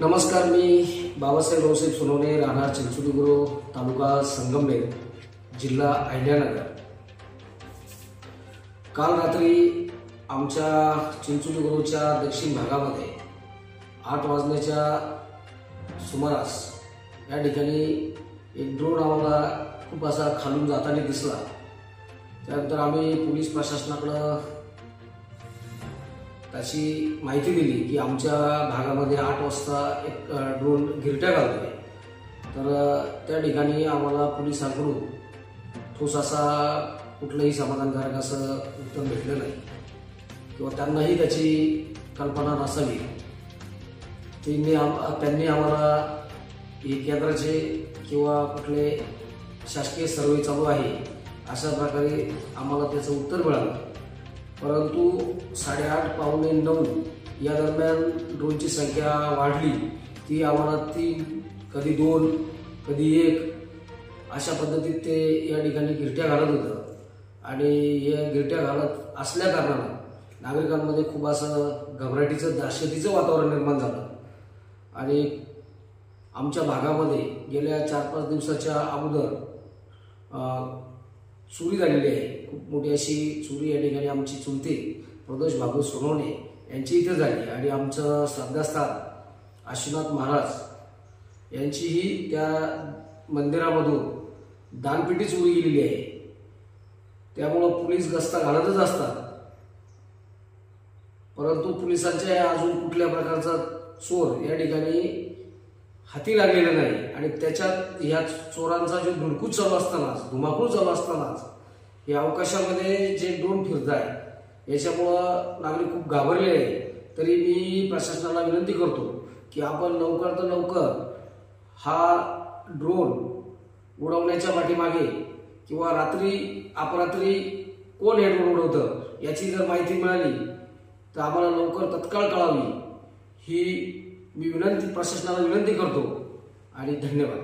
नमस्कार, मी बाबासाहेब रावसाहेब सोनवणे, राहणार चिंचोली तालुका संगमनेर, जिल्हा अहिल्यानगर। काल रात्री आमच्या चिंचोलीच्या दक्षिण भागामध्ये 8 वाजण्याच्या सुमारास या ठिकाणी एक ड्रोन आम्हाला खूप असा खालून जाताना दिसला। त्यानंतर आम्ही पोलीस प्रशासनाकडे त्याची माहिती दिली की आमच्या भागामध्ये 8 वाजता एक ड्रोन गिरट्या घालतोय। तर त्या ठिकाणी आम्हाला पोलिसांकडून ठोस असा कुठलंही समाधानकारक असं उत्तर भेटलं नाही किंवा त्यांनाही त्याची कल्पना नसावी। त्यांनी आम्हाला हे केंद्राचे किंवा कुठले शासकीय सर्वे चालू आहे अशा प्रकारे आम्हाला त्याचं उत्तर मिळालं। परंतु 8:30 पावणे 9 या दरम्यान ड्रोनची संख्या वाढली। ती आम्हाला 3, कधी 2, कधी 1 अशा पद्धतीत ते या ठिकाणी गिरट्या घालत होतं आणि या गिरट्या घालत असल्या कारणानं नागरिकांमध्ये खूप असं घबराटीचं दहशतीचं वातावरण निर्माण झालं। आणि आमच्या भागामध्ये गेल्या 4-5 दिवसाच्या अगोदर चोरी झालेली आहे। खूप मोठी अशी चोरी या ठिकाणी आमची चुलते प्रदोष भागवत सोनवणे यांची इथे झाली आणि आमचं श्रद्धास्थान आशीनाथ महाराज यांचीही त्या मंदिरामधून दानपेटी चोरी गेलेली आहे। त्यामुळं पोलीस गस्ता घालतच असतात, परंतु पोलिसांच्या अजून कुठल्या प्रकारचा चोर या ठिकाणी हाती लागलेला नाही। आणि त्याच्यात ह्या चोरांचा जो धुडकूस चालू असतानाच, धुमाकूळ चालू असतानाच हे अवकाशामध्ये जे ड्रोन फिरत आहे याच्यामुळं नागरिक खूप घाबरले आहे। तरी मी प्रशासनाला विनंती करतो की आपण लवकर तर लवकर हा ड्रोन उडवण्याच्या पाठीमागे किंवा अपरात्री कोण हे ड्रोन उडवतं याची जर माहिती मिळाली तर आम्हाला लवकर तत्काळ कळावी ही मी प्रशासनाला विनंती करतो आणि धन्यवाद।